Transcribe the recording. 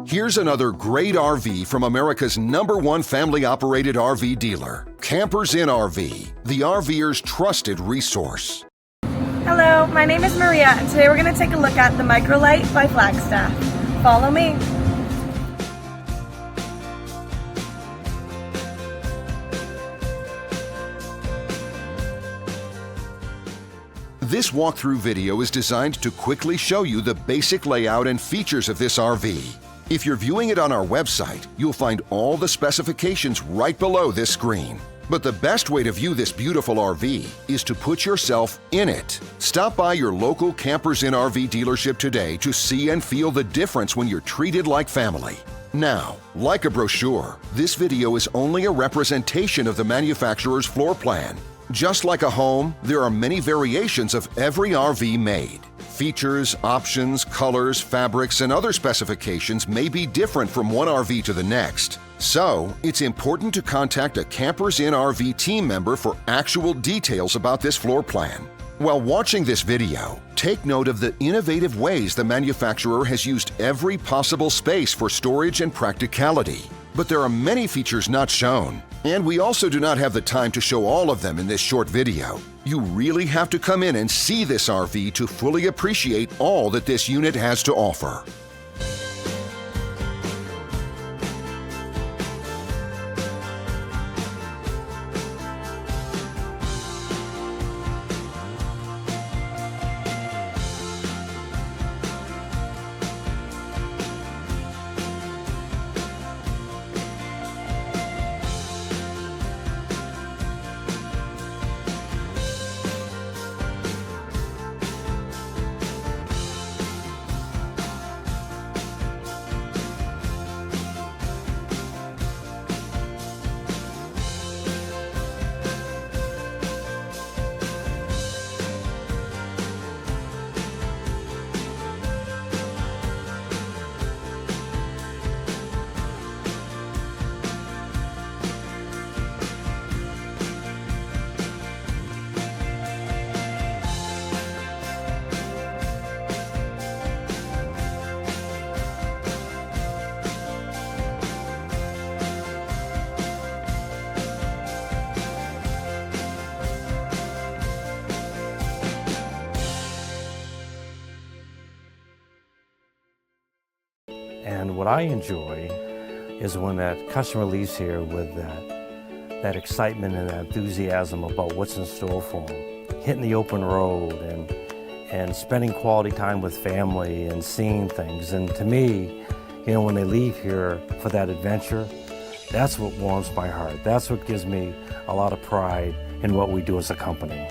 Here's another great RV from America's #1 family-operated RV dealer, Campers Inn RV, the RVer's trusted resource. Hello, my name is Maria, and today we're going to take a look at the Microlite by Flagstaff. Follow me. This walkthrough video is designed to quickly show you the basic layout and features of this RV. If you're viewing it on our website, you'll find all the specifications right below this screen. But the best way to view this beautiful RV is to put yourself in it. Stop by your local Campers Inn RV dealership today to see and feel the difference when you're treated like family. Now, like a brochure, this video is only a representation of the manufacturer's floor plan. Just like a home, there are many variations of every RV made. Features, options, colors, fabrics, and other specifications may be different from one RV to the next. So, it's important to contact a Campers Inn RV team member for actual details about this floor plan. While watching this video, take note of the innovative ways the manufacturer has used every possible space for storage and practicality. But there are many features not shown, and we also do not have the time to show all of them in this short video. You really have to come in and see this RV to fully appreciate all that this unit has to offer. And what I enjoy is when that customer leaves here with that excitement and that enthusiasm about what's in store for them. Hitting the open road and spending quality time with family and seeing things. And to me, you know, when they leave here for that adventure, that's what warms my heart. That's what gives me a lot of pride in what we do as a company.